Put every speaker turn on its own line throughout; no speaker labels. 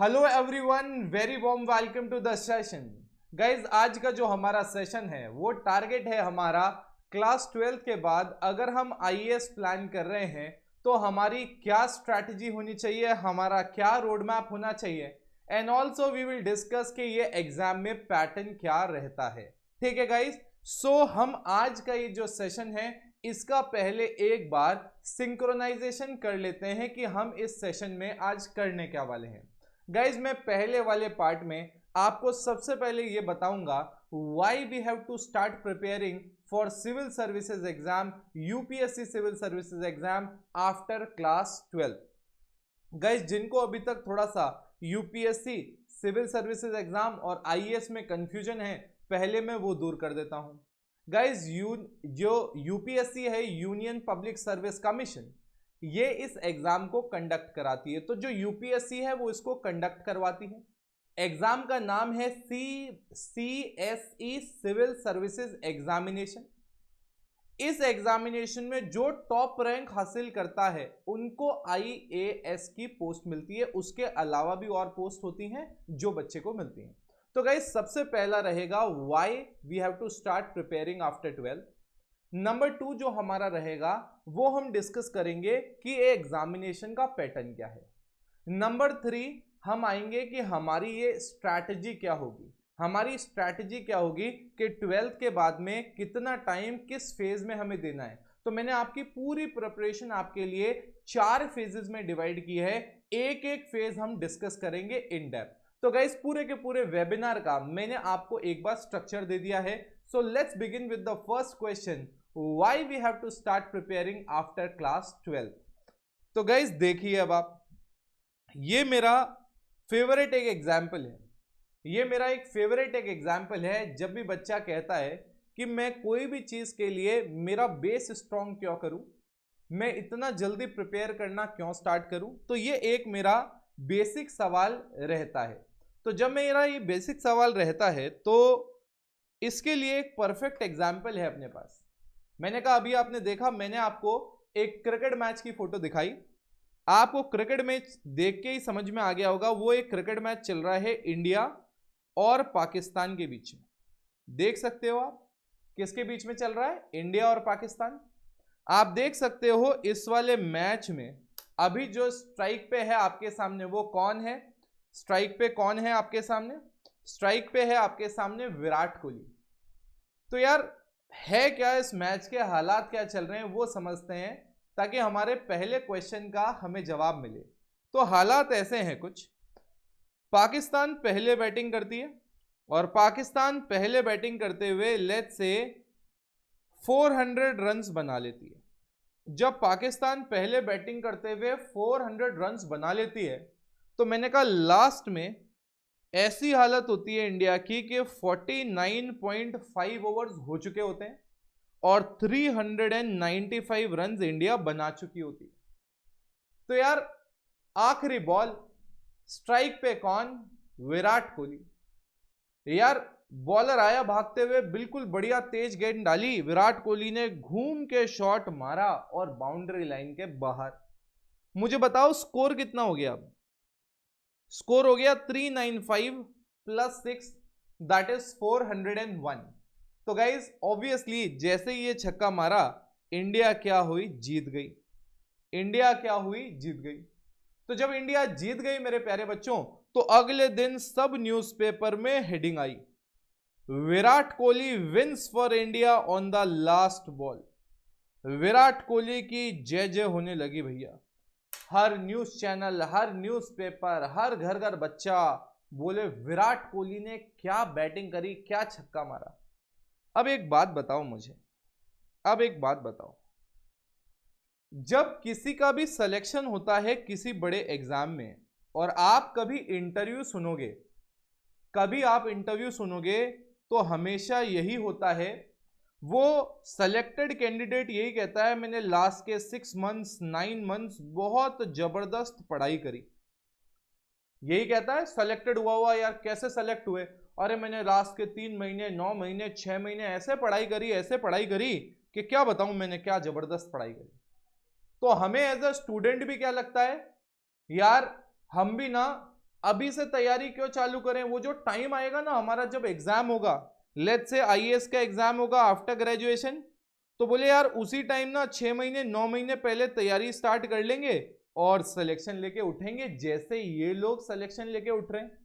Hello everyone, very warm welcome to the session. Guys, आज का जो हमारा सेशन है वो टारगेट है हमारा क्लास 12th के बाद अगर हम आईएएस प्लान कर रहे हैं तो हमारी क्या स्ट्रैटेजी होनी चाहिए, हमारा क्या रोड मैप होना चाहिए, and also we will discuss कि ये एग्जाम में पैटर्न क्या रहता है। ठीक है गाइज, सो हम आज का ये जो सेशन है इसका पहले एक बार सिंक्रोनाइजेशन कर लेते हैं कि हम इस सेशन में आज करने क्या वाले हैं। गाइज, मैं पहले वाले पार्ट में आपको सबसे पहले ये बताऊंगा why we have to start preparing for civil services exam, UPSC civil services exam after class 12। Guys, जिनको अभी तक थोड़ा सा यूपीएससी सिविल सर्विसेज एग्जाम और आईएएस में कंफ्यूजन है, पहले मैं वो दूर कर देता हूं। गाइज, जो यूपीएससी है, यूनियन पब्लिक सर्विस कमीशन, ये इस एग्जाम को कंडक्ट कराती है। तो जो यूपीएससी है वो इसको कंडक्ट करवाती है। एग्जाम का नाम है सीएसई सिविल सर्विसेज एग्जामिनेशन। इस एग्जामिनेशन में जो टॉप रैंक हासिल करता है उनको आईएएस की पोस्ट मिलती है। उसके अलावा भी और पोस्ट होती हैं जो बच्चे को मिलती हैं। तो गाइस, सबसे पहला रहेगा why we have to start preparing after 12। Number 2 जो हमारा रहेगा वो हम डिस्कस करेंगे कि एग्जामिनेशन का पैटर्न क्या है। नंबर 3 हम आएंगे कि हमारी ये स्ट्रैटेजी क्या होगी। हमारी स्ट्रैटेजी क्या होगी कि 12th के बाद में कितना टाइम किस फेज में हमें देना है। तो मैंने आपकी पूरी प्रिपरेशन आपके लिए 4 फेजेस में डिवाइड की है। एक एक फेज हम डिस्कस करेंगे इन डेप्थ। तो गाइस, पूरे के पूरे वेबिनार का मैंने आपको एक बार स्ट्रक्चर दे दिया है। So let's begin with the first question, why we have to start preparing after class 12। तो गाइज देखिए, अब आप, ये मेरा फेवरेट एक एग्जाम्पल है। ये मेरा एक फेवरेट एक एग्जाम्पल है जब भी बच्चा कहता है कि मैं कोई भी चीज के लिए मेरा बेस स्ट्रॉन्ग क्यों करूं, मैं इतना जल्दी प्रिपेयर करना क्यों स्टार्ट करूं। तो ये एक मेरा बेसिक सवाल रहता है। तो जब मेरा ये बेसिक सवाल रहता है तो इसके लिए एक परफेक्ट एग्जाम्पल है अपने पास। मैंने कहा, अभी आपने देखा, मैंने आपको एक क्रिकेट मैच की फोटो दिखाई। आपको क्रिकेट मैच देख के ही समझ में आ गया होगा, वो एक क्रिकेट मैच चल रहा है इंडिया और पाकिस्तान के बीच में। देख सकते हो आप किसके बीच में चल रहा है, इंडिया और पाकिस्तान। आप देख सकते हो इस वाले मैच में अभी जो स्ट्राइक पे है आपके सामने वो कौन है। स्ट्राइक पे कौन है आपके सामने? स्ट्राइक पे है आपके सामने विराट कोहली। तो यार, है क्या इस मैच के हालात क्या चल रहे हैं वो समझते हैं ताकि हमारे पहले क्वेश्चन का हमें जवाब मिले। तो हालात ऐसे हैं कुछ, पाकिस्तान पहले बैटिंग करती है और पाकिस्तान पहले बैटिंग करते हुए लेट्स से 400 रन्स बना लेती है। जब पाकिस्तान पहले बैटिंग करते हुए 400 रन्स बना लेती है तो मैंने कहा लास्ट में ऐसी हालत होती है इंडिया की कि 49.5 ओवर्स हो चुके होते हैं और 395 रन्स इंडिया बना चुकी होती है। तो यार, आखिरी बॉल, स्ट्राइक पे कौन? विराट कोहली। यार, बॉलर आया भागते हुए, बिल्कुल बढ़िया तेज गेंद डाली, विराट कोहली ने घूम के शॉट मारा और बाउंड्री लाइन के बाहर। मुझे बताओ स्कोर कितना हो गया? अब स्कोर हो गया 395 प्लस 6 दैट इज 401। तो गाइज, ऑब्वियसली जैसे ही ये छक्का मारा, इंडिया क्या हुई? जीत गई। इंडिया क्या हुई? जीत गई। तो जब इंडिया जीत गई मेरे प्यारे बच्चों, तो अगले दिन सब न्यूज़पेपर में हेडिंग आई, Virat Kohli wins for India on the last ball. Virat Kohli की जय जय होने लगी भैया। हर न्यूज चैनल, हर न्यूज़पेपर, हर घर घर बच्चा बोले विराट कोहली ने क्या बैटिंग करी, क्या छक्का मारा। अब एक बात बताओ मुझे, अब एक बात बताओ, जब किसी का भी सिलेक्शन होता है किसी बड़े एग्जाम में और आप कभी इंटरव्यू सुनोगे, कभी आप इंटरव्यू सुनोगे तो हमेशा यही होता है, वो सेलेक्टेड कैंडिडेट यही कहता है मैंने लास्ट के 6 मंथ्स 9 मंथ्स बहुत जबरदस्त पढ़ाई करी। यही कहता है सेलेक्टेड हुआ यार, कैसे सेलेक्ट हुए? अरे मैंने लास्ट के 3 महीने 9 महीने 6 महीने ऐसे पढ़ाई करी, ऐसे पढ़ाई करी कि क्या बताऊं मैंने क्या जबरदस्त पढ़ाई करी। तो हमें एज अ स्टूडेंट भी क्या लगता है, यार हम भी ना अभी से तैयारी क्यों चालू करें? वो जो टाइम आएगा ना हमारा जब एग्जाम होगा, लेट्स से आईएएस का एग्जाम होगा आफ्टर ग्रेजुएशन, तो बोले यार उसी टाइम ना 6 महीने 9 महीने पहले तैयारी स्टार्ट कर लेंगे और सिलेक्शन लेके उठेंगे जैसे ये लोग सिलेक्शन लेके उठ रहे हैं।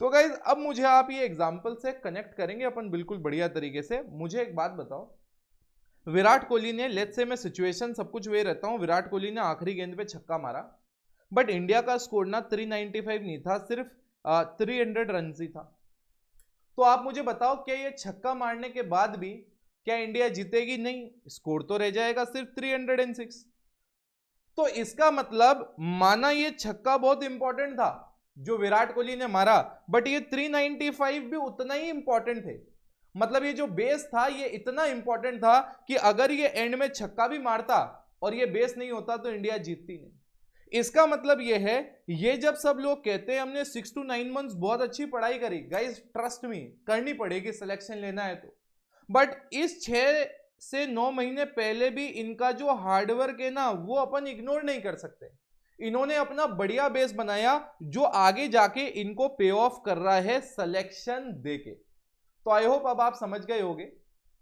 तो गाइज अब मुझे आप ये एग्जाम्पल से कनेक्ट करेंगे अपन बिल्कुल बढ़िया तरीके से। मुझे एक बात बताओ, विराट कोहली ने, लेट्स से मैं सिचुएशन सब कुछ वे रहता हूं, विराट कोहली ने आखिरी गेंद पे छक्का मारा, बट इंडिया का स्कोर ना 395 नहीं था, सिर्फ 300 रन ही था। तो आप मुझे बताओ क्या ये छक्का मारने के बाद भी क्या इंडिया जीतेगी? नहीं, स्कोर तो रह जाएगा सिर्फ 306। तो इसका मतलब माना ये छक्का बहुत इंपॉर्टेंट था जो विराट कोहली ने मारा, बट ये 395 भी उतना ही इंपॉर्टेंट थे। मतलब ये जो बेस था ये इतना इंपॉर्टेंट था कि अगर ये एंड में छक्का भी मारता और ये बेस नहीं होता तो इंडिया जीतती नहीं। इसका मतलब ये है, ये जब सब लोग कहते हैं हमने 6 to 9 मंथ्स बहुत अच्छी पढ़ाई करी, गाइस ट्रस्ट मी करनी पड़ेगी, सिलेक्शन लेना है तो, बट इस 6 से 9 महीने पहले भी इनका जो हार्डवर्क है ना वो अपन इग्नोर नहीं कर सकते। इन्होंने अपना बढ़िया बेस बनाया जो आगे जाके इनको पे ऑफ कर रहा है सिलेक्शन देके। तो आई होप अब आप समझ गए होंगे,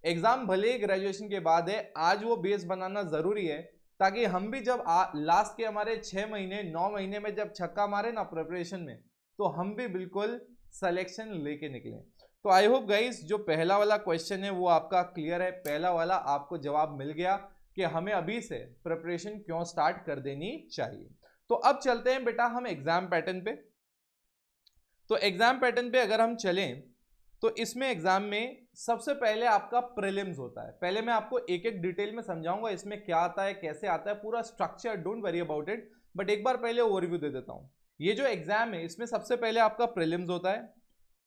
एग्जाम भले ही ग्रेजुएशन के बाद है, आज वो बेस बनाना जरूरी है ताकि हम भी जब लास्ट के हमारे 6 महीने 9 महीने में जब छक्का मारे ना प्रिपरेशन में, तो हम भी बिल्कुल सिलेक्शन लेके निकले। तो आई होप गाइस जो पहला वाला क्वेश्चन है वो आपका क्लियर है, पहला वाला आपको जवाब मिल गया कि हमें अभी से प्रिपरेशन क्यों स्टार्ट कर देनी चाहिए। तो अब चलते हैं बेटा हम एग्जाम पैटर्न पे। तो एग्जाम पैटर्न पे अगर हम चलें तो इसमें एग्जाम में सबसे पहले आपका प्रीलिम्स होता है। पहले मैं आपको एक एक डिटेल में समझाऊंगा इसमें क्या आता है, कैसे आता है, पूरा structure, don't worry about it, but एक बार पहले ओवरव्यू दे देता हूं। ये जो एग्जाम है इसमें सबसे पहले आपका प्रीलिम्स होता है,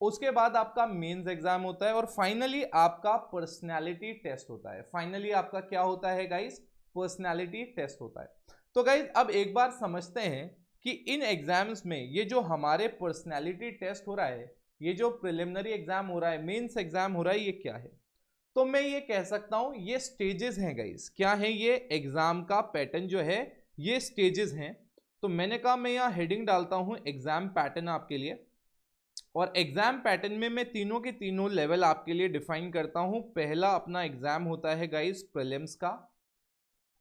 उसके बाद आपका मेंस एग्जाम होता है और फाइनली आपका पर्सनैलिटी टेस्ट होता है। फाइनली आपका क्या होता है गाइस? पर्सनैलिटी टेस्ट होता है। तो गाइस अब एक बार समझते हैं कि इन एग्जाम्स में ये जो हमारे पर्सनैलिटी टेस्ट हो रहा है, ये जो प्रिलिमिनरी एग्जाम हो रहा है, मेंस एग्जाम हो रहा है, ये क्या है? तो मैं ये कह सकता हूं ये स्टेजेस हैं गाइस। क्या है ये? एग्जाम का पैटर्न जो है ये स्टेजेस हैं। तो मैंने कहा मैं यहाँ हेडिंग डालता हूं एग्जाम पैटर्न आपके लिए, और एग्जाम पैटर्न में मैं तीनों के तीनों लेवल आपके लिए डिफाइन करता हूं। पहला अपना एग्जाम होता है गाइस प्रीलिम्स का,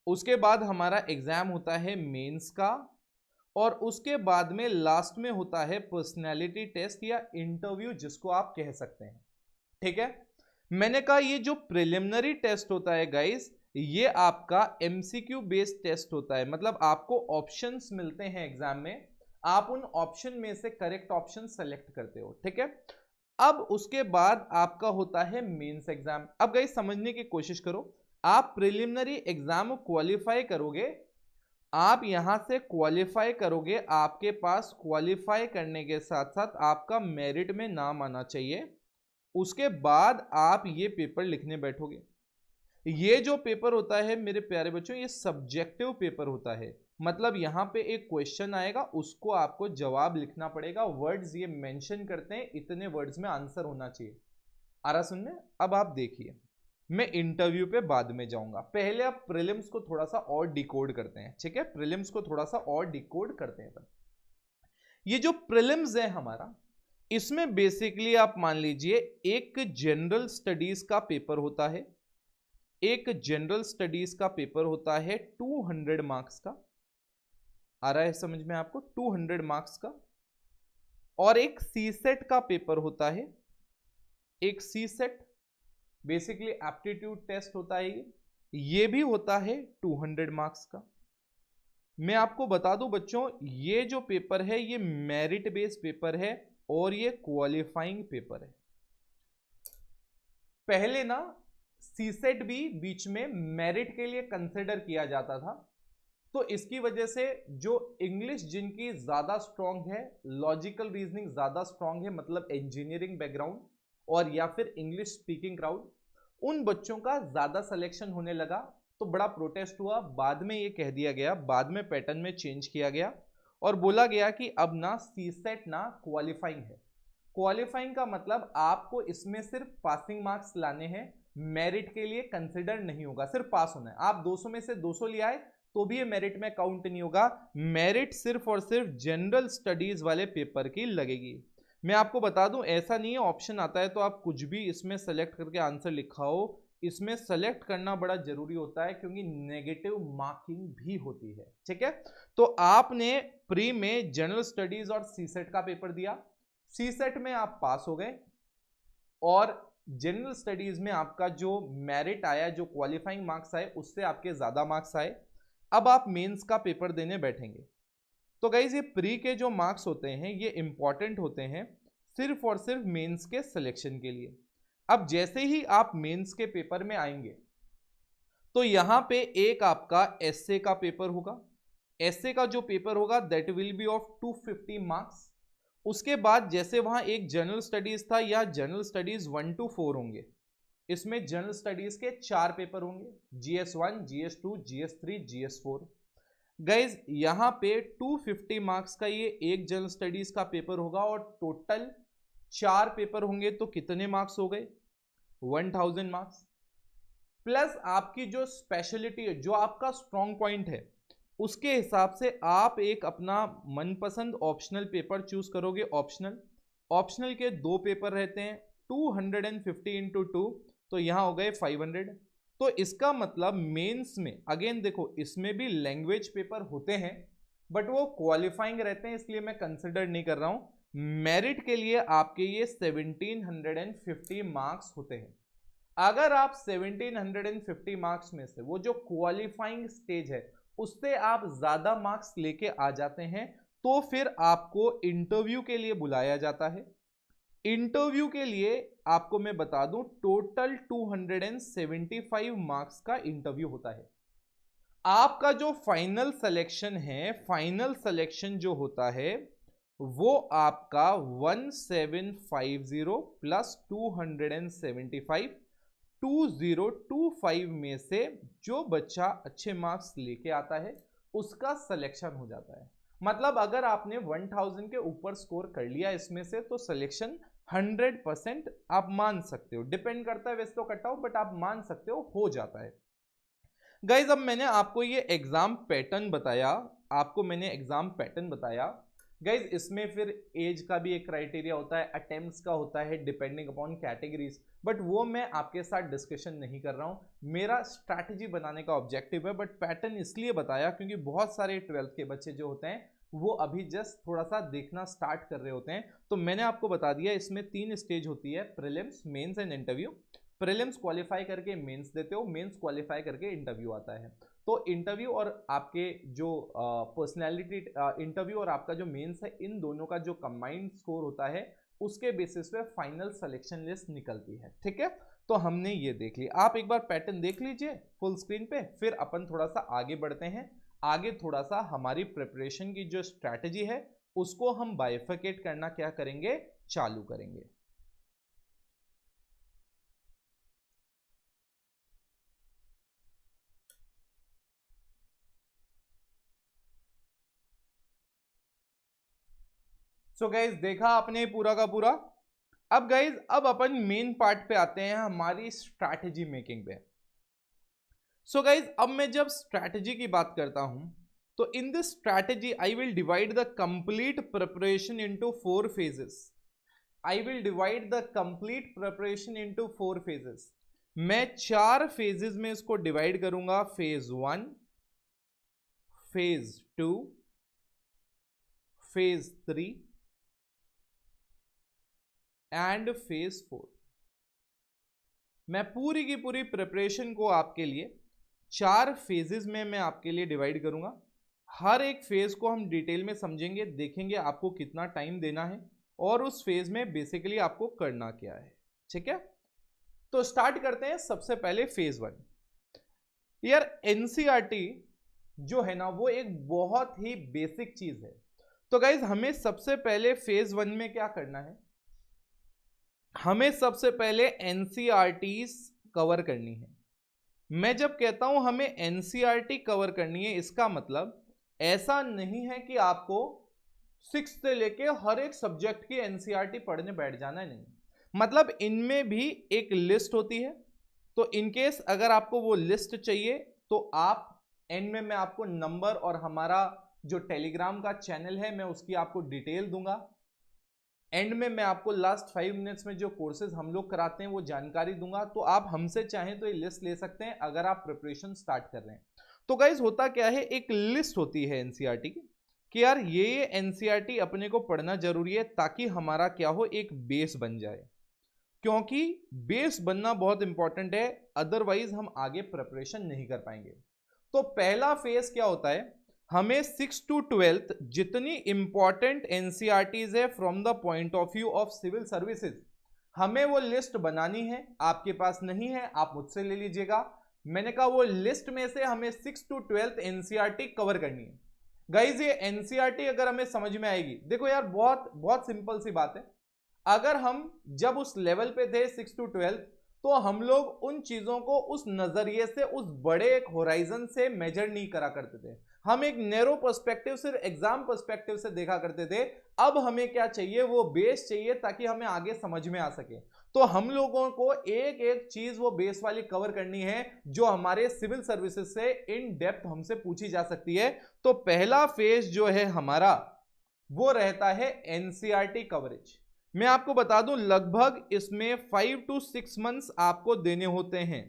उसके बाद हमारा एग्जाम होता है मेंस का, और उसके बाद में लास्ट में होता है पर्सनैलिटी टेस्ट या इंटरव्यू जिसको आप कह सकते हैं। ठीक है, मैंने कहा ये जो प्रिलिमिनरी टेस्ट होता है गाइस ये आपका एमसीक्यू बेस्ड टेस्ट होता है, मतलब आपको ऑप्शंस मिलते हैं एग्जाम में, आप उन ऑप्शन में से करेक्ट ऑप्शन सेलेक्ट करते हो। ठीक है, अब उसके बाद आपका होता है मेंस एग्जाम। अब गाइस समझने की कोशिश करो, आप प्रिलिमिनरी एग्जाम क्वालिफाई करोगे, आप यहां से क्वालिफाई करोगे, आपके पास क्वालिफाई करने के साथ साथ आपका मेरिट में नाम आना चाहिए, उसके बाद आप ये पेपर लिखने बैठोगे। ये जो पेपर होता है मेरे प्यारे बच्चों ये सब्जेक्टिव पेपर होता है, मतलब यहां पे एक क्वेश्चन आएगा उसको आपको जवाब लिखना पड़ेगा, वर्ड्स ये मेंशन करते हैं इतने वर्ड्स में आंसर होना चाहिए। आ रहा सुनने? अब आप देखिए, मैं इंटरव्यू पे बाद में जाऊंगा, पहले आप प्रीलिम्स को थोड़ा सा और डिकोड करते हैं। ठीक है, प्रीलिम्स को थोड़ा सा और डिकोड करते हैं। ये जो प्रीलिम्स है हमारा, इसमें बेसिकली आप मान लीजिए एक जनरल स्टडीज का पेपर होता है, एक जनरल स्टडीज का पेपर होता है 200 मार्क्स का। आ रहा है समझ में आपको? 200 मार्क्स का। और एक सी सेट का पेपर होता है, एक सी सेट बेसिकली एप्टीट्यूड टेस्ट होता है, ये भी होता है 200 मार्क्स का। मैं आपको बता दूं बच्चों ये जो पेपर है ये मेरिट बेस्ड पेपर है और ये क्वालिफाइंग पेपर है। पहले ना सीसेट भी बीच में मेरिट के लिए कंसिडर किया जाता था, तो इसकी वजह से जो इंग्लिश जिनकी ज्यादा स्ट्रांग है, लॉजिकल रीजनिंग ज्यादा स्ट्रांग है, मतलब इंजीनियरिंग बैकग्राउंड और या फिर इंग्लिश स्पीकिंग क्राउड, उन बच्चों का ज्यादा सिलेक्शन होने लगा। तो बड़ा प्रोटेस्ट हुआ, बाद में ये कह दिया गया, बाद में पैटर्न में चेंज किया गया और बोला गया कि अब ना सीसेट ना क्वालिफाइंग है। क्वालिफाइंग का मतलब आपको इसमें सिर्फ पासिंग मार्क्स लाने हैं, मेरिट के लिए कंसिडर नहीं होगा, सिर्फ पास होना है। आप 200 में से 200 ले आए तो भी ये मेरिट में काउंट नहीं होगा। मेरिट सिर्फ और सिर्फ जनरल स्टडीज वाले पेपर की लगेगी। मैं आपको बता दूं, ऐसा नहीं है ऑप्शन आता है तो आप कुछ भी इसमें सेलेक्ट करके आंसर लिखाओ। इसमें सेलेक्ट करना बड़ा जरूरी होता है क्योंकि नेगेटिव मार्किंग भी होती है, ठीक है। तो आपने प्री में जनरल स्टडीज और सीसेट का पेपर दिया, सीसेट में आप पास हो गए और जनरल स्टडीज में आपका जो मेरिट आया, जो क्वालिफाइंग मार्क्स आए, उससे आपके ज्यादा मार्क्स आए। अब आप मेंस का पेपर देने बैठेंगे। तो गाइज ये प्री के जो मार्क्स होते हैं ये इंपॉर्टेंट होते हैं सिर्फ और सिर्फ मेंस के सिलेक्शन के लिए। अब जैसे ही आप मेंस के पेपर में आएंगे तो यहां पे एक आपका एसए का पेपर होगा। एसए का जो पेपर होगा that will be of 250 marks. उसके बाद जैसे वहां एक जनरल स्टडीज था, या जनरल स्टडीज 1 to 4 होंगे। इसमें जनरल स्टडीज के 4 पेपर होंगे, GS1, GS2, GS3, GS4। Guys यहां पे 250 मार्क्स का ये एक जनरल स्टडीज का पेपर होगा और टोटल 4 पेपर होंगे तो कितने मार्क्स हो गए? 1000 मार्क्स। प्लस आपकी जो स्पेशलिटी है, जो आपका स्ट्रॉन्ग पॉइंट है, उसके हिसाब से आप एक अपना मनपसंद ऑप्शनल पेपर चूज करोगे। ऑप्शनल के 2 पेपर रहते हैं, 250 into 2, तो यहां हो गए 500। तो इसका मतलब मेंस में अगेन देखो, इसमें भी लैंग्वेज पेपर होते हैं बट वो क्वालिफाइंग रहते हैं, इसलिए मैं कंसिडर नहीं कर रहा हूं। मेरिट के लिए आपके ये 1750 मार्क्स होते हैं। अगर आप 1750 मार्क्स में से वो जो क्वालिफाइंग स्टेज है उससे आप ज्यादा मार्क्स लेके आ जाते हैं तो फिर आपको इंटरव्यू के लिए बुलाया जाता है। इंटरव्यू के लिए आपको मैं बता दूं टोटल 275 मार्क्स का इंटरव्यू होता है। आपका जो फाइनल सिलेक्शन है, फाइनल सिलेक्शन जो होता है वो आपका 1750 प्लस 275 2025 में से जो बच्चा अच्छे मार्क्स लेके आता है उसका सिलेक्शन हो जाता है। मतलब अगर आपने 1000 के ऊपर स्कोर कर लिया इसमें से तो सिलेक्शन 100% आप मान सकते हो। डिपेंड करता है वैसे तो कट ऑफ, बट आप मान सकते हो जाता है। गाइज अब मैंने आपको ये एग्जाम पैटर्न बताया, गाइज इसमें फिर एज का भी एक क्राइटेरिया होता है, अटेम्प्ट्स का होता है, डिपेंडिंग अपॉन कैटेगरीज, बट वो मैं आपके साथ डिस्कशन नहीं कर रहा हूं। मेरा स्ट्रैटेजी बनाने का ऑब्जेक्टिव है, बट पैटर्न इसलिए बताया क्योंकि बहुत सारे 12th के बच्चे जो होते हैं वो अभी जस्ट थोड़ा सा देखना स्टार्ट कर रहे होते हैं। तो मैंने आपको बता दिया इसमें 3 स्टेज होती है, prelims, mains and interview. Prelims qualify करके मेंस देते हो, मेंस क्वालिफाई करके इंटरव्यू आता है। तो इंटरव्यू और आपके जो पर्सनैलिटी इंटरव्यू और आपका जो मेंस है, इन दोनों का जो कंबाइंड स्कोर होता है उसके बेसिस पे फाइनल सिलेक्शन लिस्ट निकलती है, ठीक है। तो हमने ये देख लिया, आप एक बार पैटर्न देख लीजिए फुल स्क्रीन पे, फिर अपन थोड़ा सा आगे बढ़ते हैं। आगे थोड़ा सा हमारी प्रिपरेशन की जो स्ट्रैटेजी है उसको हम बाइफिकेट करना क्या करेंगे, चालू करेंगे। सो गाइज देखा आपने पूरा का पूरा। अब गाइज अब अपन मेन पार्ट पे आते हैं, हमारी स्ट्रैटेजी मेकिंग पे। सो गाइज अब मैं जब स्ट्रैटेजी की बात करता हूं तो in this strategy I will divide the complete preparation into 4 phases। I will divide the complete preparation into 4 phases। मैं 4 phases में इसको डिवाइड करूंगा, phase 1, phase 2, phase 3 and phase 4। मैं पूरी की पूरी प्रिपरेशन को आपके लिए 4 phases में मैं आपके लिए डिवाइड करूंगा। हर एक फेज को हम डिटेल में समझेंगे, देखेंगे आपको कितना टाइम देना है और उस फेज में बेसिकली आपको करना क्या है, ठीक है। तो स्टार्ट करते हैं सबसे पहले phase 1। यार एनसीईआरटी जो है ना वो एक बहुत ही बेसिक चीज है। तो गाइज हमें सबसे पहले phase 1 में क्या करना है, हमें सबसे पहले एनसीईआरटीज कवर करनी है। मैं जब कहता हूं हमें एनसीईआरटी कवर करनी है, इसका मतलब ऐसा नहीं है कि आपको 6 से लेके हर एक सब्जेक्ट की एनसीईआरटी पढ़ने बैठ जाना है, नहीं। मतलब इनमें भी एक लिस्ट होती है। तो इनकेस अगर आपको वो लिस्ट चाहिए तो आप एंड में मैं आपको नंबर और हमारा जो टेलीग्राम का चैनल है मैं उसकी आपको डिटेल दूंगा। एंड में मैं आपको लास्ट 5 मिनट्स में जो कोर्सेज हम लोग कराते हैं वो जानकारी दूंगा। तो आप हमसे चाहें तो ये लिस्ट ले सकते हैं अगर आप प्रिपरेशन स्टार्ट कर रहे हैं। तो गाइज होता क्या है, एक लिस्ट होती है एनसीईआरटी की कि यार ये एनसीईआरटी अपने को पढ़ना जरूरी है ताकि हमारा क्या हो, एक बेस बन जाए, क्योंकि बेस बनना बहुत इंपॉर्टेंट है, अदरवाइज हम आगे प्रिपरेशन नहीं कर पाएंगे। तो पहला फेज क्या होता है, हमें 6 to 12 जितनी इंपॉर्टेंट एनसीईआरटीज है from the point of view of civil services, हमें वो लिस्ट बनानी है। आपके पास नहीं है आप मुझसे ले लीजिएगा। मैंने कहा वो लिस्ट में से हमें 6 to 12 एनसीईआरटी कवर करनी है। गाइज ये एनसीईआरटी अगर हमें समझ में आएगी, देखो यार बहुत बहुत सिंपल सी बात है, अगर हम जब उस लेवल पे थे 6 to 12 तो हम लोग उन चीजों को उस नजरिए से, उस बड़े एक होराइजन से मेजर नहीं करा करते थे। हम एक नैरो पर्सपेक्टिव, सिर्फ एग्जाम पर्सपेक्टिव से देखा करते थे। अब हमें क्या चाहिए, वो बेस चाहिए ताकि हमें आगे समझ में आ सके। तो हम लोगों को एक एक चीज वो बेस वाली कवर करनी है जो हमारे सिविल सर्विसेज से इन डेप्थ हमसे पूछी जा सकती है। तो पहला फेज जो है हमारा वो रहता है एनसीईआरटी कवरेज। मैं आपको बता दूं लगभग इसमें 5 to 6 मंथ्स आपको देने होते हैं,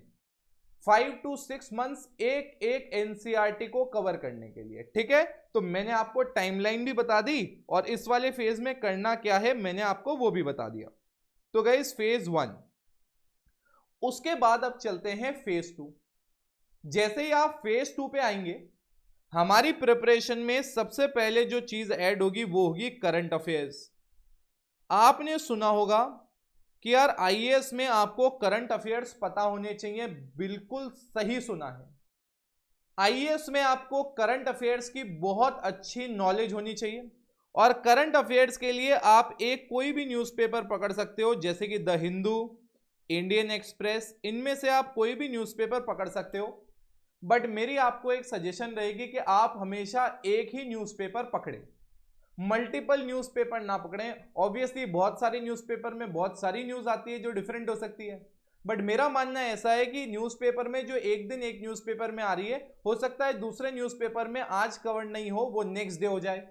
5 to 6 मंथ्स एक एक एनसीईआरटी को कवर करने के लिए, ठीक है। तो मैंने आपको टाइमलाइन भी बता दी और इस वाले फेज में करना क्या है मैंने आपको वो भी बता दिया। तो गाइस फेज 1, उसके बाद अब चलते हैं फेज 2। जैसे ही आप फेज 2 पे आएंगे, हमारी प्रिपरेशन में सबसे पहले जो चीज ऐड होगी वो होगी करंट अफेयर्स। आपने सुना होगा कि यार आईएएस में आपको करंट अफेयर्स पता होने चाहिए, बिल्कुल सही सुना है। आईएएस में आपको करंट अफेयर्स की बहुत अच्छी नॉलेज होनी चाहिए और करंट अफेयर्स के लिए आप एक कोई भी न्यूज़पेपर पकड़ सकते हो, जैसे कि द हिंदू, इंडियन एक्सप्रेस, इनमें से आप कोई भी न्यूज़पेपर पकड़ सकते हो। बट मेरी आपको एक सजेशन रहेगी कि आप हमेशा एक ही न्यूज़पेपर पकड़ें, मल्टीपल न्यूज़पेपर ना पकड़ें। ऑब्वियसली बहुत सारे न्यूज़पेपर में बहुत सारी न्यूज़ आती है जो डिफरेंट हो सकती है, बट मेरा मानना ऐसा है कि न्यूज़पेपर में जो एक दिन एक न्यूज़पेपर में आ रही है, हो सकता है दूसरे न्यूज़पेपर में आज कवर नहीं हो, वो नेक्स्ट डे हो जाए।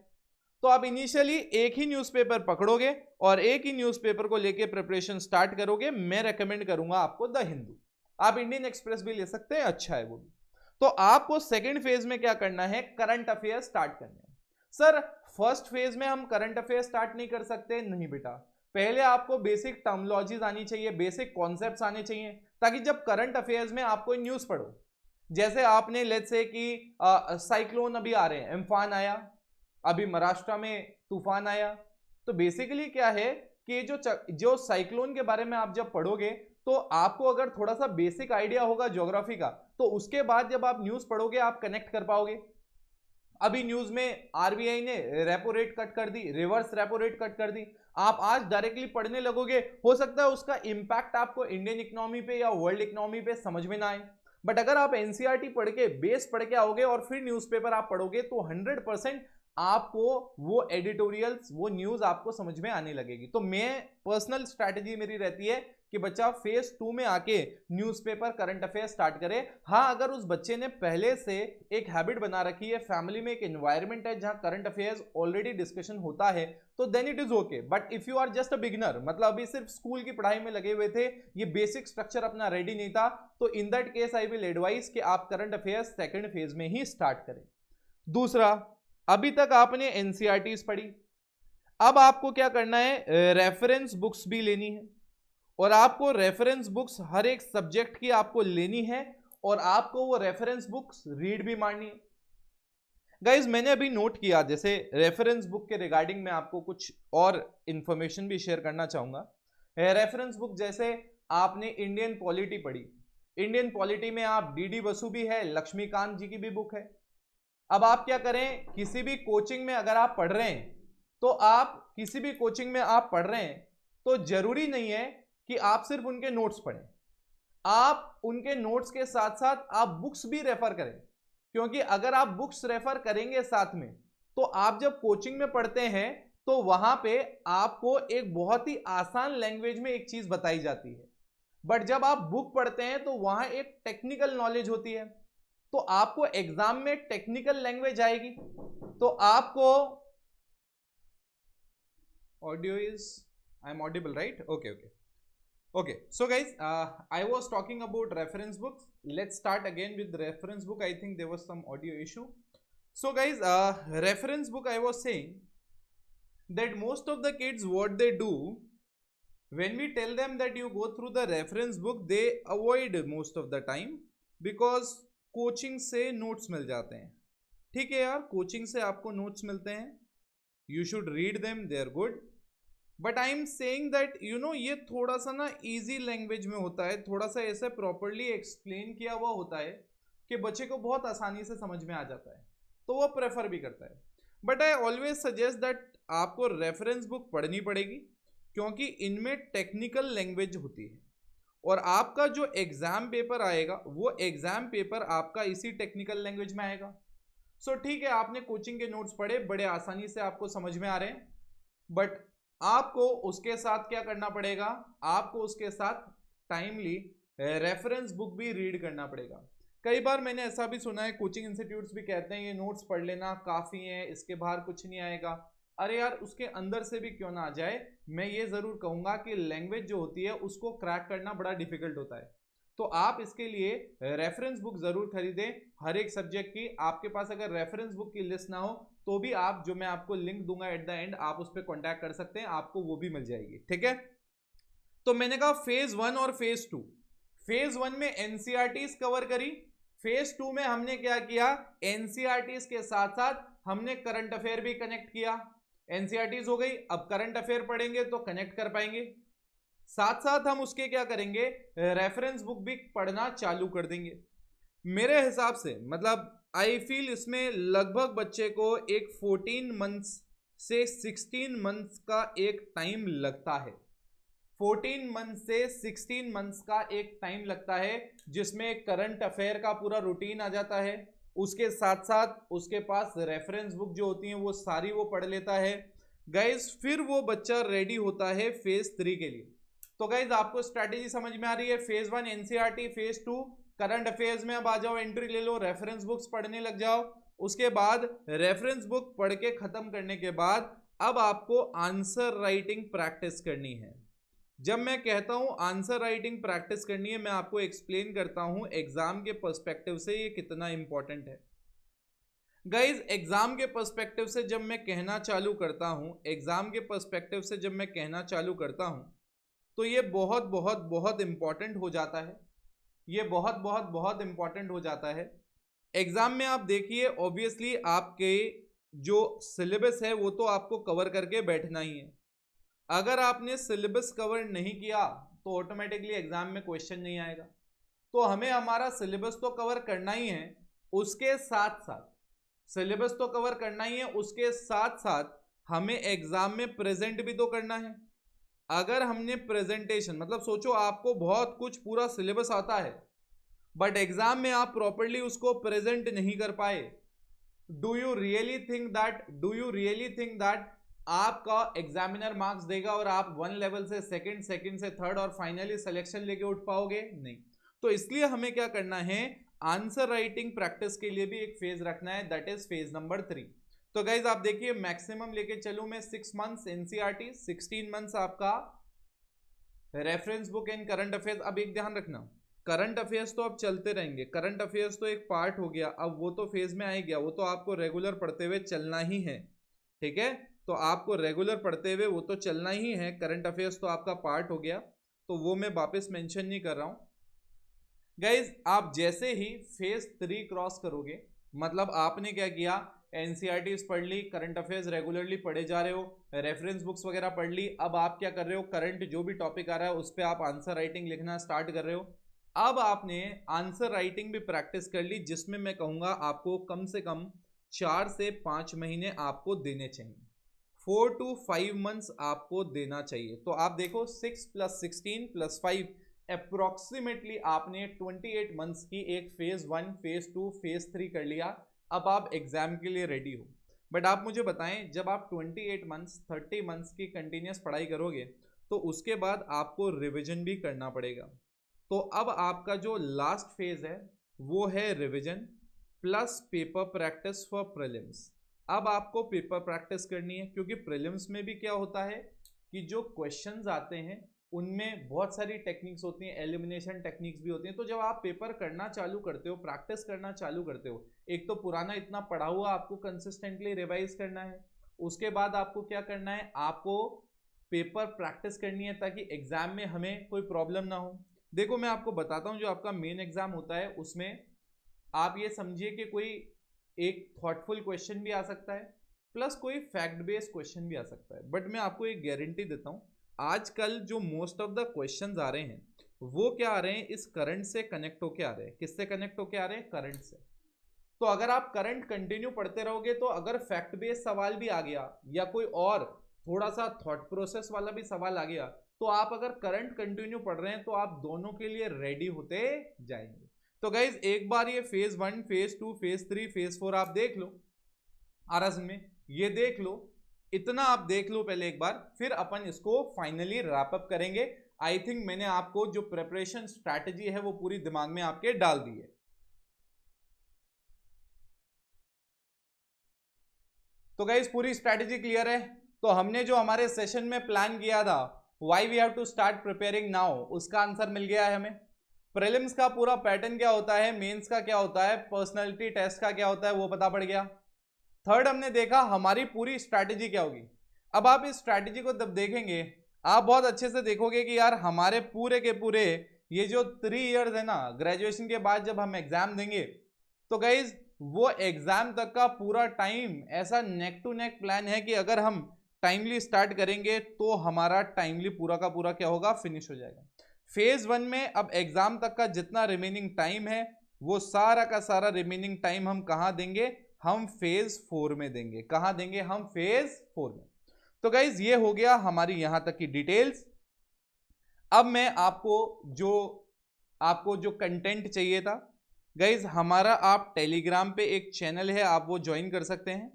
तो आप इनिशियली एक ही न्यूज़पेपर पकड़ोगे और एक ही न्यूज़पेपर को लेके प्रिपरेशन स्टार्ट करोगे। मैं रेकमेंड करूंगा आपको द हिंदू, आप इंडियन एक्सप्रेस भी ले सकते हैं, अच्छा है वो भी। तो आपको सेकेंड फेज में क्या करना है, करंट अफेयर स्टार्ट करने हैं। सर फर्स्ट फेज में हम करंट अफेयर स्टार्ट नहीं कर सकते, नहीं बेटा, पहले आपको बेसिक टर्मिनोलॉजीज आनी चाहिए, बेसिक कॉन्सेप्ट्स आने चाहिए, ताकि जब करंट अफेयर्स में आप कोई न्यूज पढ़ो, जैसे आपने लेट्स से कि साइक्लोन अभी आ रहे हैं, एम्फान आया, अभी महाराष्ट्र में तूफान आया, तो बेसिकली क्या है कि जो साइक्लोन के बारे में आप जब पढ़ोगे तो आपको अगर थोड़ा सा बेसिक आइडिया होगा ज्योग्राफी का, तो उसके बाद जब आप न्यूज पढ़ोगे आप कनेक्ट कर पाओगे। अभी न्यूज में आरबीआई ने रेपो रेट कट कर दी, रिवर्स रेपो रेट कट कर दी, आप आज डायरेक्टली पढ़ने लगोगे, हो सकता है उसका इंपैक्ट आपको इंडियन इकोनॉमी पे या वर्ल्ड इकोनॉमी पे समझ में ना आए। बट अगर आप एनसीईआरटी पढ़ के बेस पढ़ के आओगे और फिर न्यूज़पेपर आप पढ़ोगे तो 100% आपको वो एडिटोरियल्स, वो न्यूज आपको समझ में आने लगेगी। तो मैं पर्सनल स्ट्रैटेजी मेरी रहती है कि बच्चा फेज 2 में आके न्यूज़पेपर करंट अफेयर स्टार्ट करे। हाँ, अगर उस बच्चे ने पहले से एक हैबिट बना रखी है, फैमिली में एक एनवायरनमेंट है जहां करंट अफेयर्स ऑलरेडी डिस्कशन होता है, तो then it is okay. But if you are just a beginner, मतलब अभी सिर्फ स्कूल की पढ़ाई में लगे हुए थे, ये बेसिक स्ट्रक्चर अपना रेडी नहीं था, तो in that case I will advice कि आप करंट अफेयर्स सेकेंड फेज में ही स्टार्ट करें। दूसरा, अभी तक आपने एनसीईआरटीज पढ़ी, अब आपको क्या करना है, रेफरेंस बुक्स भी लेनी है और आपको रेफरेंस बुक्स हर एक सब्जेक्ट की आपको लेनी है और आपको वो रेफरेंस बुक्स रीड भी मारनी है। गाइज मैंने अभी नोट किया, जैसे रेफरेंस बुक के रिगार्डिंग मैं आपको कुछ और इंफॉर्मेशन भी शेयर करना चाहूंगा। रेफरेंस बुक जैसे आपने इंडियन पॉलिटी पढ़ी, इंडियन पॉलिटी में आप डीडी बसु भी है, लक्ष्मीकांत जी की भी बुक है। अब आप क्या करें, किसी भी कोचिंग में अगर आप पढ़ रहे हैं तो आप किसी भी कोचिंग में आप पढ़ रहे हैं तो जरूरी नहीं है कि आप सिर्फ उनके नोट्स पढ़ें, आप उनके नोट्स के साथ साथ आप बुक्स भी रेफर करें, क्योंकि अगर आप बुक्स रेफर करेंगे साथ में तो आप जब कोचिंग में पढ़ते हैं तो वहां पे आपको एक बहुत ही आसान लैंग्वेज में एक चीज बताई जाती है, बट जब आप बुक पढ़ते हैं तो वहां एक टेक्निकल नॉलेज होती है। तो आपको एग्जाम में टेक्निकल लैंग्वेज आएगी, तो आपको audio is, I am audible right? Okay okay okay, so guys, I was talking about reference books. Let's start again with the reference book. I think there was some audio issue. So guys, reference book, I was saying that most of the kids, what they do, when we tell them that you go through the reference book, they avoid most of the time because coaching से notes मिल जाते हैं. ठीक है यार, coaching से आपको notes मिलते हैं, you should read them, they are good, but I am saying that you know ये थोड़ा सा ना इजी लैंग्वेज में होता है, थोड़ा सा ऐसे प्रॉपरली एक्सप्लेन किया हुआ होता है कि बच्चे को बहुत आसानी से समझ में आ जाता है, तो वो प्रेफर भी करता है. But I always suggest that आपको रेफरेंस बुक पढ़नी पड़ेगी, क्योंकि इनमें टेक्निकल लैंग्वेज होती है, और आपका जो एग्जाम पेपर आएगा वो एग्जाम पेपर आपका इसी टेक्निकल लैंग्वेज में आएगा. सो ठीक है, आपने कोचिंग के नोट्स पढ़े, बड़े आसानी से आपको समझ में आ रहे हैं, बट आपको उसके साथ क्या करना पड़ेगा, आपको उसके साथ टाइमली रेफरेंस बुक भी रीड करना पड़ेगा. कई बार मैंने ऐसा भी सुना है, कोचिंग इंस्टीट्यूट्स भी कहते हैं ये नोट्स पढ़ लेना काफ़ी है, इसके बाहर कुछ नहीं आएगा. अरे यार, उसके अंदर से भी क्यों ना आ जाए. मैं ये ज़रूर कहूँगा कि लैंग्वेज जो होती है उसको क्रैक करना बड़ा डिफिकल्ट होता है, तो आप इसके लिए रेफरेंस बुक ज़रूर खरीदें हर एक सब्जेक्ट की. आपके पास अगर रेफरेंस बुक की लिस्ट ना हो तो भी आप, जो मैं आपको लिंक दूंगा एट द एंड, आप उस पर कॉन्टैक्ट कर सकते हैं, आपको वो भी मिल जाएगी. ठीक है, तो मैंने कहा फेज 1 और फेज 2. फेज 1 में एनसीईआरटीज कवर करी, फेज 2 में हमने क्या किया, एनसीईआरटीज के साथ साथ हमने करंट अफेयर भी कनेक्ट किया. एनसीईआरटीज हो गई, अब करंट अफेयर पढ़ेंगे तो कनेक्ट कर पाएंगे, साथ साथ हम उसके क्या करेंगे, रेफरेंस बुक भी पढ़ना चालू कर देंगे. मेरे हिसाब से मतलब आई फील इसमें लगभग बच्चे को एक 14 मंथ्स से 16 मंथ्स का एक टाइम लगता है. 14 मंथ से 16 मंथ्स का एक टाइम लगता है, जिसमें करंट अफेयर का पूरा रूटीन आ जाता है, उसके साथ साथ उसके पास रेफरेंस बुक जो होती हैं वो सारी वो पढ़ लेता है. गाइज फिर वो बच्चा रेडी होता है फेज 3 के लिए. तो गाइज आपको स्ट्रैटेजी समझ में आ रही है. Phase 1 NCERT, phase 2 current affairs में अब आ जाओ, एंट्री ले लो, रेफरेंस बुक्स पढ़ने लग जाओ. उसके बाद रेफरेंस बुक पढ़ के खत्म करने के बाद अब आपको आंसर राइटिंग प्रैक्टिस करनी है. जब मैं कहता हूं आंसर राइटिंग प्रैक्टिस करनी है, मैं आपको एक्सप्लेन करता हूं एग्जाम के पर्सपेक्टिव से ये कितना इंपॉर्टेंट है. गाइज एग्जाम के पर्सपेक्टिव से जब मैं कहना चालू करता हूं, एग्जाम के पर्सपेक्टिव से जब मैं कहना चालू करता हूं, तो ये बहुत बहुत बहुत इंपॉर्टेंट हो जाता है. ये बहुत बहुत बहुत इंपॉर्टेंट हो जाता है. एग्जाम में आप देखिए, ऑब्वियसली आपके जो सिलेबस है वो तो आपको कवर करके बैठना ही है. अगर आपने सिलेबस कवर नहीं किया तो ऑटोमेटिकली एग्जाम में क्वेश्चन नहीं आएगा. तो हमें हमारा सिलेबस तो कवर करना ही है, उसके साथ साथ सिलेबस तो कवर करना ही है, उसके साथ साथ हमें एग्जाम में प्रेजेंट भी तो करना है. अगर हमने प्रेजेंटेशन, मतलब सोचो आपको बहुत कुछ पूरा सिलेबस आता है, बट एग्जाम में आप प्रॉपर्ली उसको प्रेजेंट नहीं कर पाए, do you really think that आपका एग्जामिनर मार्क्स देगा और आप 1 लेवल से सेकंड से थर्ड और फाइनली सिलेक्शन लेके उठ पाओगे? नहीं. तो इसलिए हमें क्या करना है, आंसर राइटिंग प्रैक्टिस के लिए भी एक फेज रखना है, दैट इज फेज नंबर 3. तो गाइज आप देखिए, मैक्सिमम लेके चलूं मैं 6 मंथ्स एनसीईआरटी, 16 मंथ्स आपका reference book and current affairs. अब एक ध्यान रखना, करंट अफेयर्स तो अब चलते रहेंगे, करंट अफेयर्स तो एक पार्ट हो गया, अब वो तो फेज में आ ही गया, वो तो आपको रेगुलर पढ़ते हुए चलना ही है. ठीक है, तो आपको रेगुलर पढ़ते हुए वो तो चलना ही है. करंट अफेयर्स तो आपका पार्ट हो गया, तो वो मैं वापस मेंशन नहीं कर रहा हूं. गाइज आप जैसे ही फेज 3 क्रॉस करोगे, मतलब आपने क्या किया, एनसीईआरटीज पढ़ ली, करंट अफेयर्स रेगुलरली पढ़े जा रहे हो, रेफरेंस बुक्स वगैरह पढ़ ली, अब आप क्या कर रहे हो, करंट जो भी टॉपिक आ रहा है उस पर आप आंसर राइटिंग लिखना स्टार्ट कर रहे हो. अब आपने आंसर राइटिंग भी प्रैक्टिस कर ली, जिसमें मैं कहूँगा आपको कम से कम 4 से 5 महीने आपको देने चाहिए, 4 to 5 मंथ्स आपको देना चाहिए. तो आप देखो 6 + 16 + 5 अप्रोक्सीमेटली आपने 28 मंथ्स की एक फेज 1, फेज 2, फेज 3 कर लिया. अब आप एग्जाम के लिए रेडी हो. बट आप मुझे बताएं, जब आप 28 मंथ्स 30 मंथ्स की कंटिन्यूस पढ़ाई करोगे तो उसके बाद आपको रिविजन भी करना पड़ेगा. तो अब आपका जो लास्ट फेज है वो है revision. Plus paper practice for prelims. अब आपको पेपर प्रैक्टिस करनी है, क्योंकि प्रीलिम्स में भी क्या होता है कि जो क्वेश्चंस आते हैं उनमें बहुत सारी टेक्निक्स होती हैं, एलिमिनेशन टेक्निक्स भी होती हैं। तो जब आप पेपर करना चालू करते हो, प्रैक्टिस करना चालू करते हो, एक तो पुराना इतना पढ़ा हुआ आपको कंसिस्टेंटली रिवाइज करना है, उसके बाद आपको क्या करना है, आपको पेपर प्रैक्टिस करनी है ताकि एग्जाम में हमें कोई प्रॉब्लम ना हो। देखो मैं आपको बताता हूं, जो आपका मेन एग्जाम होता है उसमें आप ये समझिए कि कोई एक थॉटफुल क्वेश्चन भी आ सकता है, प्लस कोई फैक्ट बेस्ड क्वेश्चन भी आ सकता है। बट मैं आपको एक गारंटी देता हूं, आजकल जो मोस्ट ऑफ द क्वेश्चंस आ रहे हैं वो क्या आ रहे हैं, इस करंट से कनेक्ट होके आ रहे हैं। किससे कनेक्ट होके आ रहे हैं? करंट से। तो अगर आप करंट कंटिन्यू पढ़ते रहोगे तो अगर फैक्ट बेस्ड सवाल भी आ गया या कोई और थोड़ा सा थॉट प्रोसेस वाला भी सवाल आ गया, तो आप अगर करंट कंटिन्यू पढ़ रहे हैं तो आप दोनों के लिए रेडी होते जाएंगे। तो गाइज एक बार ये फेज 1, फेज 2, फेज 3, फेज 4 आप देख लो आरएस में, ये देख लो, इतना आप देख लो पहले एक बार, फिर अपन इसको फाइनली रैप अप करेंगे। आई थिंक मैंने आपको जो प्रिपरेशन स्ट्रैटेजी है वो पूरी दिमाग में आपके डाल दी है। तो गाइज पूरी स्ट्रैटेजी क्लियर है। तो हमने जो हमारे सेशन में प्लान किया था, why we have to start preparing now, उसका आंसर मिल गया है हमें। प्रीलिम्स का पूरा पैटर्न क्या होता है, मेंस का क्या होता है, पर्सनालिटी टेस्ट का क्या होता है, वो पता पड़ गया। थर्ड हमने देखा हमारी पूरी स्ट्रैटेजी क्या होगी। अब आप इस स्ट्रैटेजी को जब देखेंगे आप बहुत अच्छे से देखोगे कि यार हमारे पूरे के पूरे ये जो 3 इयर्स है ना, ग्रेजुएशन के बाद जब हम एग्जाम देंगे तो गाइज वो एग्जाम तक का पूरा टाइम ऐसा नेक टू नेक प्लान है कि अगर हम टाइमली स्टार्ट करेंगे तो हमारा टाइमली पूरा का पूरा क्या होगा, फिनिश हो जाएगा। फेज 1 में अब एग्जाम तक का जितना रिमेनिंग टाइम है वो सारा का सारा रिमेनिंग टाइम हम कहां देंगे, हम फेज 4 में देंगे। कहां देंगे? हम फेज 4 में। तो गाइज ये हो गया हमारी यहां तक की डिटेल्स। अब मैं आपको जो कंटेंट चाहिए था गाइज, हमारा आप टेलीग्राम पे एक चैनल है, आप वो ज्वाइन कर सकते हैं।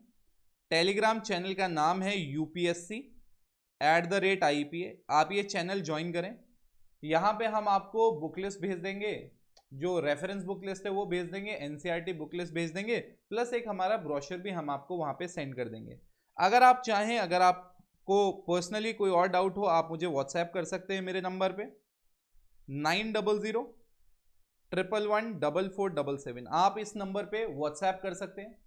टेलीग्राम चैनल का नाम है UPSC@IEPA। आप ये चैनल ज्वाइन करें। यहाँ पे हम आपको बुक लिस्ट भेज देंगे, जो रेफरेंस बुक लिस्ट है वो भेज देंगे, NCERT बुक लिस्ट भेज देंगे, प्लस एक हमारा ब्रोशर भी हम आपको वहाँ पे सेंड कर देंगे। अगर आप चाहें, अगर आपको पर्सनली कोई और डाउट हो, आप मुझे व्हाट्सएप कर सकते हैं मेरे नंबर पे 9001114477। आप इस नंबर पे व्हाट्सएप कर सकते हैं।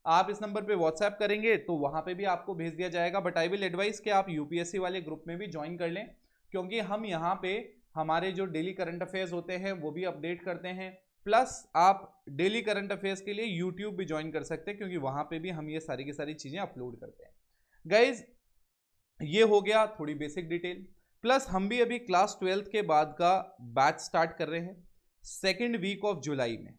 आप इस नंबर पे व्हाट्सएप करेंगे तो वहाँ पे भी आपको भेज दिया जाएगा। बट आई विल एडवाइस कि आप UPSC वाले ग्रुप में भी ज्वाइन कर लें, क्योंकि हम यहाँ पे हमारे जो डेली करंट अफेयर्स होते हैं वो भी अपडेट करते हैं। प्लस आप डेली करंट अफेयर्स के लिए यूट्यूब भी ज्वाइन कर सकते हैं, क्योंकि वहाँ पे भी हम ये सारी की सारी चीज़ें अपलोड करते हैं। गाइज ये हो गया थोड़ी बेसिक डिटेल। प्लस हम भी अभी क्लास 12th के बाद का बैच स्टार्ट कर रहे हैं सेकेंड वीक ऑफ जुलाई में।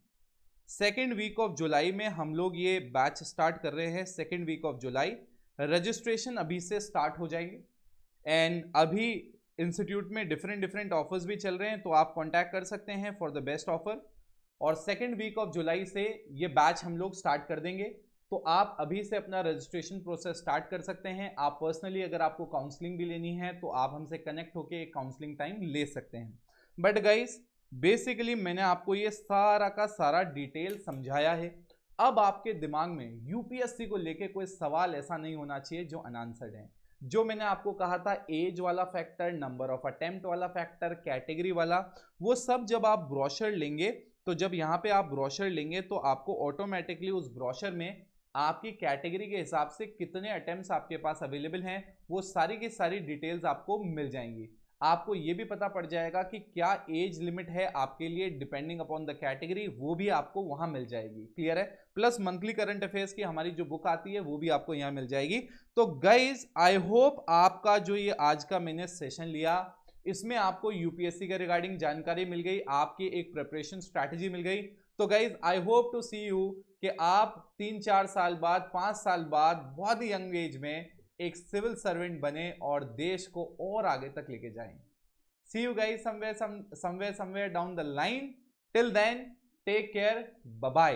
सेकेंड वीक ऑफ जुलाई में हम लोग ये बैच स्टार्ट कर रहे हैं। Second week of July registration अभी से स्टार्ट हो जाएंगे। एंड अभी इंस्टीट्यूट में डिफरेंट ऑफर्स भी चल रहे हैं, तो आप कांटेक्ट कर सकते हैं फॉर द बेस्ट ऑफर। और सेकेंड वीक ऑफ जुलाई से ये बैच हम लोग स्टार्ट कर देंगे, तो आप अभी से अपना रजिस्ट्रेशन प्रोसेस स्टार्ट कर सकते हैं। आप पर्सनली अगर आपको काउंसलिंग भी लेनी है तो आप हमसे कनेक्ट होकर एक काउंसलिंग टाइम ले सकते हैं। बट गाइस बेसिकली मैंने आपको ये सारा का सारा डिटेल समझाया है। अब आपके दिमाग में यूपीएससी को लेके कोई सवाल ऐसा नहीं होना चाहिए जो अनआंसर्ड है। जो मैंने आपको कहा था एज वाला फैक्टर, नंबर ऑफ अटेम्प्ट वाला फैक्टर, कैटेगरी वाला, वो सब जब आप ब्रोशर लेंगे, तो जब यहाँ पे आप ब्रोशर लेंगे तो आपको ऑटोमेटिकली उस ब्रोशर में आपकी कैटेगरी के हिसाब से कितने अटेम्प्ट्स आपके पास अवेलेबल हैं वो सारी की सारी डिटेल्स आपको मिल जाएंगी। आपको ये भी पता पड़ जाएगा कि क्या एज लिमिट है आपके लिए डिपेंडिंग अपॉन द कैटेगरी, वो भी आपको वहां मिल जाएगी। क्लियर है? प्लस मंथली करंट अफेयर्स की हमारी जो बुक आती है वो भी आपको यहाँ मिल जाएगी। तो गाइज आई होप आपका जो ये आज का मैंने सेशन लिया इसमें आपको यूपीएससी के रिगार्डिंग जानकारी मिल गई, आपकी एक प्रिपरेशन स्ट्रैटेजी मिल गई। तो guys I hope to see you कि आप 3-4 साल बाद, 5 साल बाद बहुत ही यंग एज में एक सिविल सर्वेंट बने और देश को और आगे तक लेके जाएं। See you guys somewhere down the line. Till then take care, bye bye.